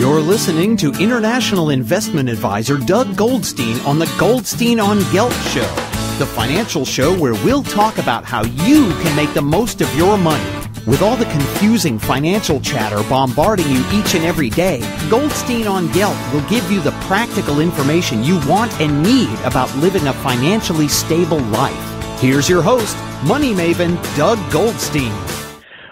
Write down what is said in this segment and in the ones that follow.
You're listening to international investment advisor Doug Goldstein on the Goldstein on Gelt show, the financial show where we'll talk about how you can make the most of your money. With all the confusing financial chatter bombarding you each and every day, Goldstein on Gelt will give you the practical information you want and need about living a financially stable life. Here's your host, money maven Doug Goldstein.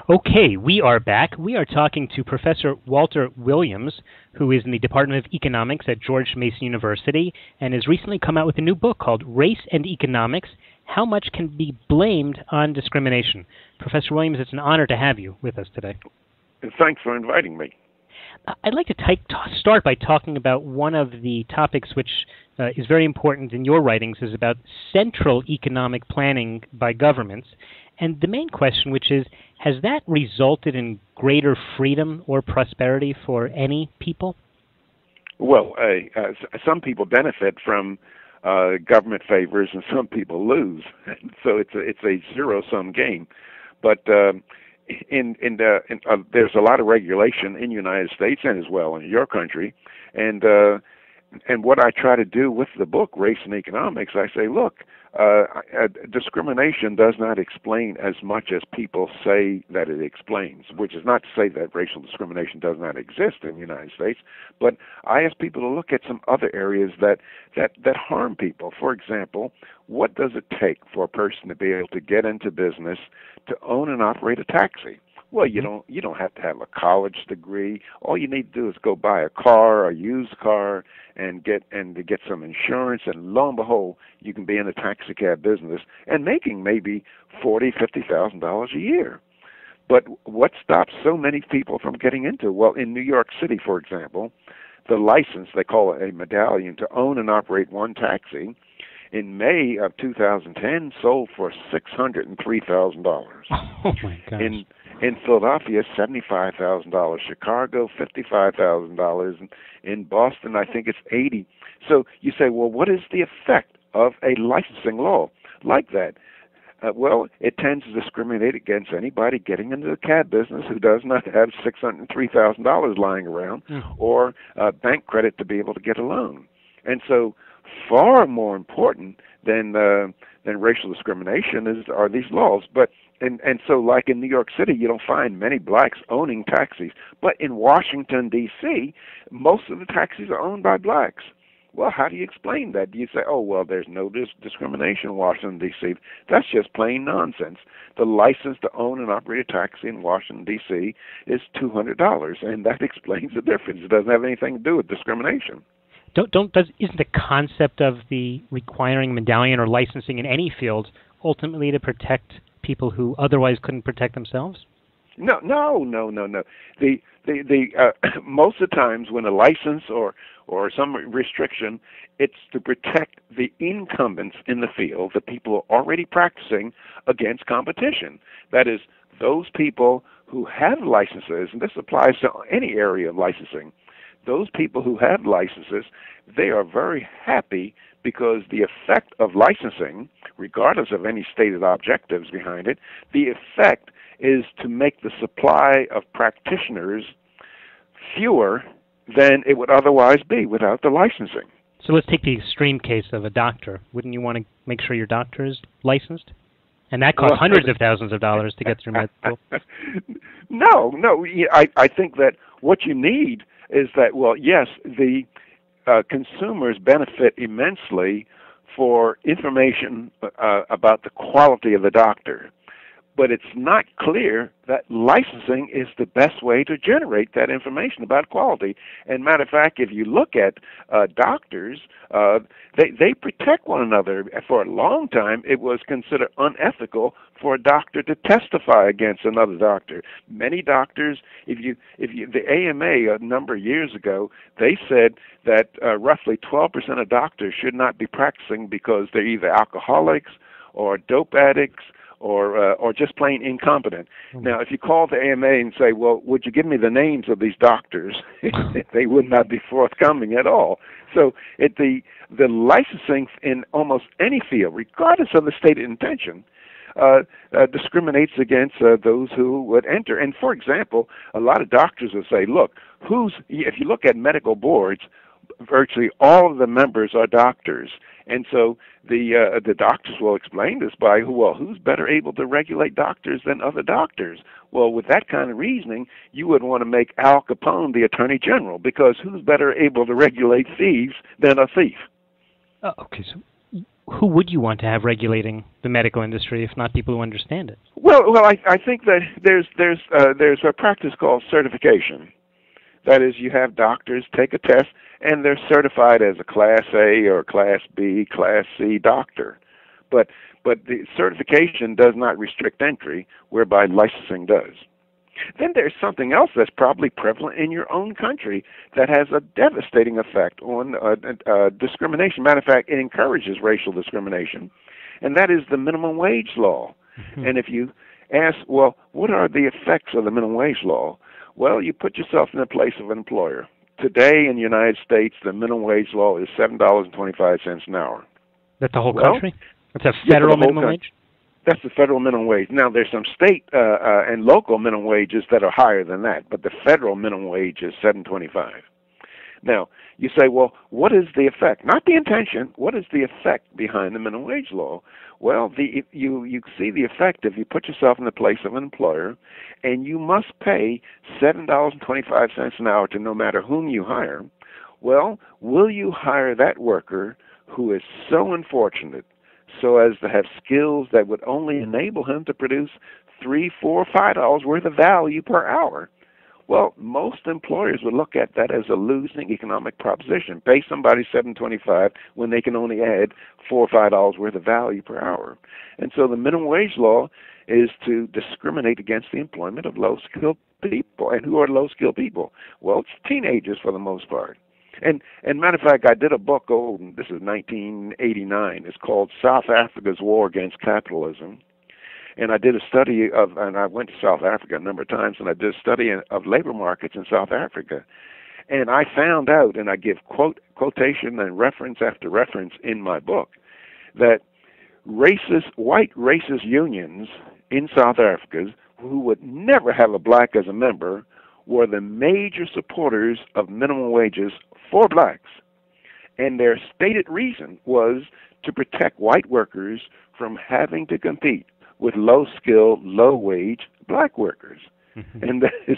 Okay, we are back. We are talking to Professor Walter Williams, who is in the Department of Economics at George Mason University and has recently come out with a new book called Race and Economics: How Much Can Be Blamed on Discrimination. Professor Williams, it's an honor to have you with us today. Thanks for inviting me. I'd like to start by talking about one of the topics which is very important in your writings, is about central economic planning by governments. And the main question, which is, has that resulted in greater freedom or prosperity for any people? Well, some people benefit from government favors, and some people lose. So it's a zero-sum game. But there's a lot of regulation in the United States and as well in your country, and what I try to do with the book, Race and Economics, I say, look, discrimination does not explain as much as people say that it explains, which is not to say that racial discrimination does not exist in the United States, but I ask people to look at some other areas that harm people. For example, what does it take for a person to be able to get into business to own and operate a taxi? Well, you don't have to have a college degree. All you need to do is go buy a car, a used car, and get some insurance, and lo and behold, you can be in the taxi cab business and making maybe $40,000-$50,000 a year. But what stops so many people from getting into? Well, in New York City, for example, the license, they call it a medallion, to own and operate one taxi, in May of 2010 sold for $603,000. Oh my gosh. In Philadelphia, $75,000. Chicago, $55,000. In Boston, I think it's $80,000. So you say, well, what is the effect of a licensing law like that? Well, it tends to discriminate against anybody getting into the cab business who does not have $603,000 lying around or bank credit to be able to get a loan. And so, far more important than racial discrimination are these laws. But and so, like in New York City, you don't find many blacks owning taxis. But in Washington, D.C., most of the taxis are owned by blacks. Well, how do you explain that? Do you say, oh, well, there's no discrimination in Washington, D.C.? That's just plain nonsense. The license to own and operate a taxi in Washington, D.C. is $200, and that explains the difference. It doesn't have anything to do with discrimination. Isn't the concept of the requiring medallion or licensing in any field ultimately to protect people who otherwise couldn't protect themselves? No. The most of the times when a license or some restriction, it's to protect the incumbents in the field, the people who are already practicing, against competition. That is, those people who have licenses, and this applies to any area of licensing. Those people who have licenses, they are very happy because the effect of licensing, regardless of any stated objectives behind it, the effect is to make the supply of practitioners fewer than it would otherwise be without the licensing. So let's take the extreme case of a doctor. Wouldn't you want to make sure your doctor is licensed? And that costs hundreds of thousands of dollars to get through med school. No. I think that what you need is that, well, yes, the consumers benefit immensely for information about the quality of the doctor. But it's not clear that licensing is the best way to generate that information about quality. And matter of fact, if you look at doctors, they protect one another. For a long time, it was considered unethical for a doctor to testify against another doctor. Many doctors, the AMA a number of years ago, they said that roughly 12% of doctors should not be practicing because they're either alcoholics or dope addicts or just plain incompetent. Now, if you call the AMA and say, well, would you give me the names of these doctors, they would not be forthcoming at all. So the licensing in almost any field, regardless of the stated intention, discriminates against those who would enter. And for example, a lot of doctors will say, look, if you look at medical boards, virtually all of the members are doctors. And so the doctors will explain this by, well, who's better able to regulate doctors than other doctors? Well, with that kind of reasoning, you would want to make Al Capone the Attorney General, because who's better able to regulate thieves than a thief? Okay, so who would you want to have regulating the medical industry if not people who understand it? Well, I think that there's a practice called certification. That is, you have doctors take a test, and they're certified as a Class A or Class B, Class C doctor. But the certification does not restrict entry, whereby licensing does. Then there's something else that's probably prevalent in your own country that has a devastating effect on discrimination. Matter of fact, it encourages racial discrimination, and that is the minimum wage law. Mm-hmm. And if you ask, well, what are the effects of the minimum wage law? Well, you put yourself in the place of an employer. Today in the United States, the minimum wage law is $7.25 an hour. That's the whole country? That's a federal minimum wage? That's the federal minimum wage. Now, there's some state and local minimum wages that are higher than that, but the federal minimum wage is $7.25. Now, you say, well, what is the effect? Not the intention. What is the effect behind the minimum wage law? Well, you see the effect if you put yourself in the place of an employer, and you must pay $7.25 an hour to no matter whom you hire. Well, will you hire that worker who is so unfortunate so as to have skills that would only enable him to produce $3, $4, $5 worth of value per hour? Well, most employers would look at that as a losing economic proposition. Pay somebody $7.25 when they can only add $4 or $5 worth of value per hour. And so the minimum wage law is to discriminate against the employment of low-skilled people. And who are low-skilled people? Well, it's teenagers for the most part. And matter of fact, I did a book, this is 1989. It's called South Africa's War Against Capitalism. And I did a study and I went to South Africa a number of times, and I did a study of labor markets in South Africa. And I found out, and I give quotation and reference after reference in my book, that white racist unions in South Africa who would never have a black as a member were the major supporters of minimum wages for blacks. And their stated reason was to protect white workers from having to compete with low-skilled, low-wage black workers. Mm-hmm. And that is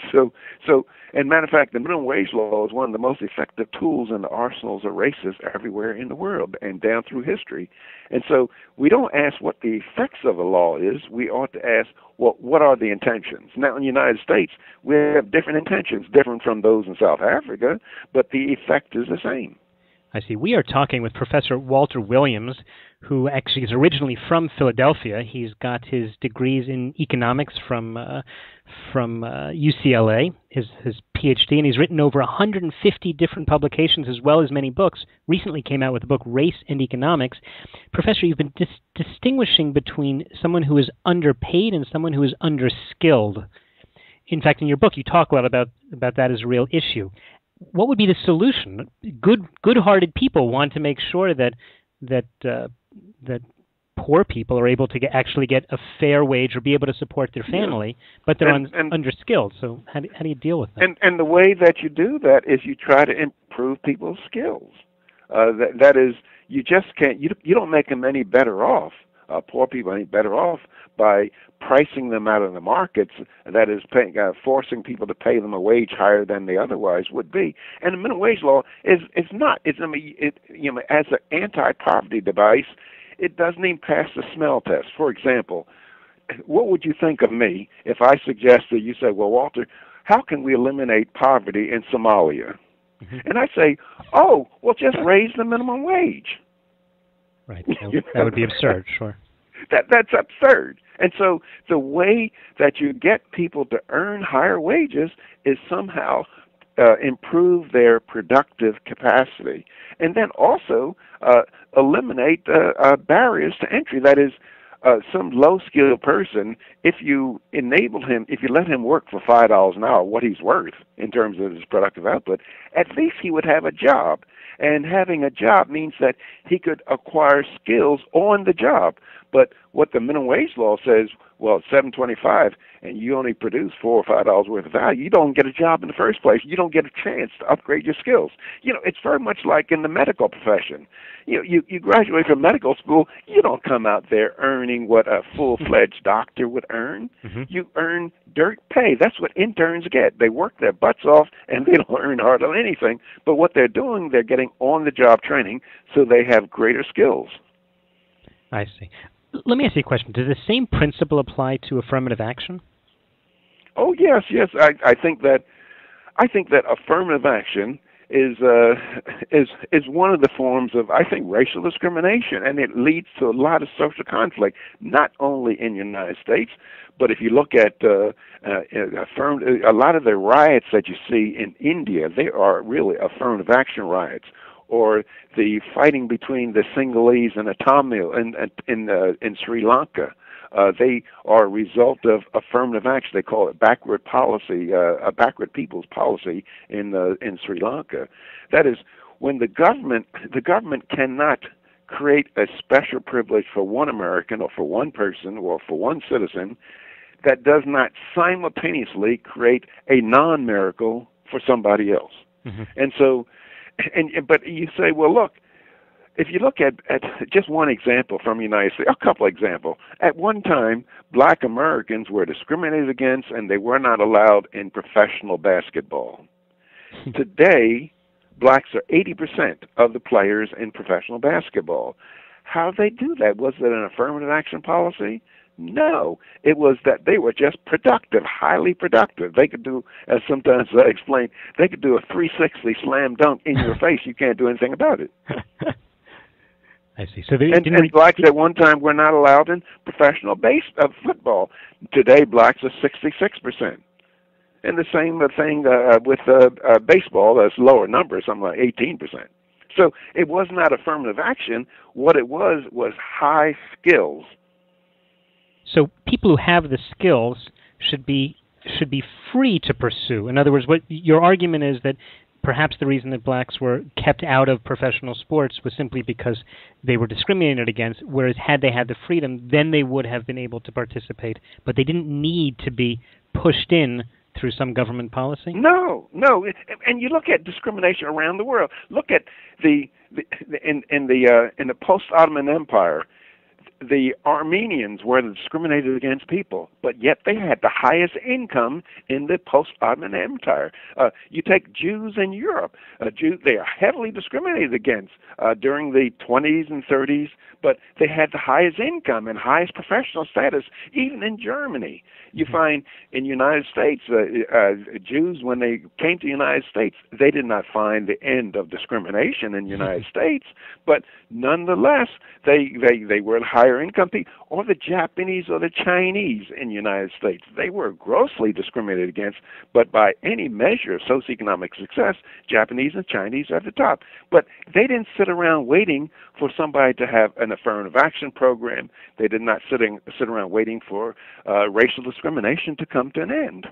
and matter of fact, the minimum wage law is one of the most effective tools in the arsenals of racists everywhere in the world and down through history. And so we don't ask what the effects of a law is. We ought to ask, well, what are the intentions? Now, in the United States, we have different intentions, different from those in South Africa, but the effect is the same. I see. We are talking with Professor Walter Williams, who actually is originally from Philadelphia. He's got his degrees in economics from UCLA, his Ph.D., and he's written over 150 different publications as well as many books. Recently came out with the book Race and Economics. Professor, you've been distinguishing between someone who is underpaid and someone who is underskilled. In fact, in your book, you talk a lot about that as a real issue. What would be the solution? Good-hearted people want to make sure that poor people are able to actually get a fair wage or be able to support their family, but they're underskilled. So how do you deal with that? And the way that you do that is you try to improve people's skills. That is, you just can't. You don't make them any better off. Poor people any better off by pricing them out of the markets, that is, forcing people to pay them a wage higher than they otherwise would be. And the minimum wage law is not. As an anti-poverty device, it doesn't even pass the smell test. For example, what would you think of me if I suggested you say, well, Walter, how can we eliminate poverty in Somalia? Mm-hmm. And I say, oh, well, just raise the minimum wage. Right. That would be absurd, sure. That's absurd. And so the way that you get people to earn higher wages is somehow improve their productive capacity. And then also eliminate barriers to entry. That is, some low-skilled person, if you enable him, if you let him work for $5 an hour, what he's worth in terms of his productive output, at least he would have a job. And having a job means that he could acquire skills on the job. But what the minimum wage law says, well, it's $7.25, and you only produce $4 or $5 worth of value, you don't get a job in the first place. You don't get a chance to upgrade your skills. It's very much like in the medical profession. You graduate from medical school, you don't come out there earning what a full-fledged doctor would earn. Mm-hmm. You earn dirt pay. That's what interns get. They work their butts off, and they don't earn hardly anything. But what they're doing, they're getting on-the-job training, so they have greater skills. I see. Let me ask you a question. Does the same principle apply to affirmative action? Oh, yes. I think that affirmative action is one of the forms of, I think, racial discrimination, and it leads to a lot of social conflict, not only in the United States, but if you look at a lot of the riots that you see in India, they are really affirmative action riots. Or the fighting between the Sinhalese and the Tamil in Sri Lanka. They are a result of affirmative action. They call it backward policy, a backward people's policy in Sri Lanka. That is, when the government cannot create a special privilege for one American or for one person or for one citizen that does not simultaneously create a non-miracle for somebody else. Mm-hmm. And so, but you say, well, look, if you look at just one example from the United States, a couple examples. At one time, black Americans were discriminated against, and they were not allowed in professional basketball. Today, blacks are 80% of the players in professional basketball. How did they do that? Was it an affirmative action policy? No, it was that they were just productive, highly productive. They could do, as sometimes I explain, they could do a 360 slam dunk in your face. You can't do anything about it. I see. So and blacks at one time were not allowed in professional football. Today, blacks are 66%. And the same thing with baseball. That's lower numbers, something like 18%. So it was not affirmative action. What it was high skills. So people who have the skills should be free to pursue. In other words, what your argument is that perhaps the reason that blacks were kept out of professional sports was simply because they were discriminated against, whereas had they had the freedom, then they would have been able to participate, but they didn't need to be pushed in through some government policy? No. And you look at discrimination around the world. Look at in the post-Ottoman Empire, the Armenians were discriminated against people, but yet they had the highest income in the post-Ottoman Empire. You take Jews in Europe. They are heavily discriminated against during the 20s and 30s, but they had the highest income and highest professional status, even in Germany. You find in the United States, Jews, when they came to the United States, they did not find the end of discrimination in the United States, but nonetheless, they were higher income people, or the Japanese or the Chinese in the United States. They were grossly discriminated against, but by any measure of socioeconomic success, Japanese and Chinese are at the top. But they didn't sit around waiting for somebody to have an affirmative action program. They did not sit around waiting for racial discrimination to come to an end.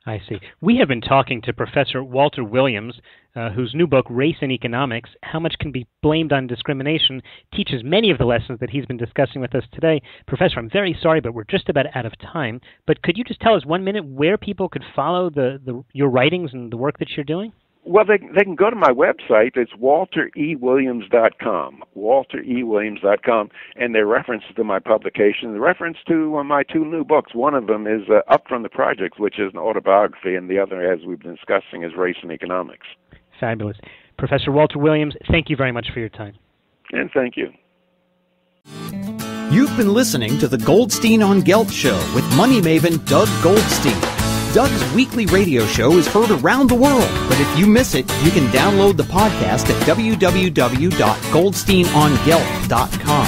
I see. We have been talking to Professor Walter Williams, whose new book, Race and Economics, How Much Can Be Blamed on Discrimination, teaches many of the lessons that he's been discussing with us today. Professor, I'm very sorry, but we're just about out of time. But could you just tell us 1 minute where people could follow your writings and the work that you're doing? Well, they can go to my website. It's walterewilliams.com, walterewilliams.com, and there are references to my publication. The reference to my two new books. One of them is Up From the Projects, which is an autobiography, and the other, as we've been discussing, is Race and Economics. Fabulous. Professor Walter Williams, thank you very much for your time. And thank you. You've been listening to the Goldstein on Gelt Show with money maven Doug Goldstein. Doug's weekly radio show is heard around the world, but if you miss it, you can download the podcast at www.goldsteinongelt.com.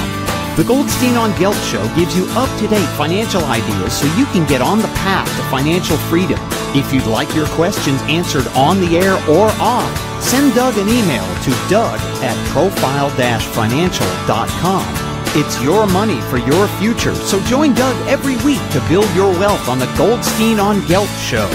The Goldstein on Gelt Show gives you up-to-date financial ideas so you can get on the path to financial freedom. If you'd like your questions answered on the air or off, send Doug an email to doug@profile-financial.com. It's your money for your future, so join Doug every week to build your wealth on the Goldstein on Gelt Show.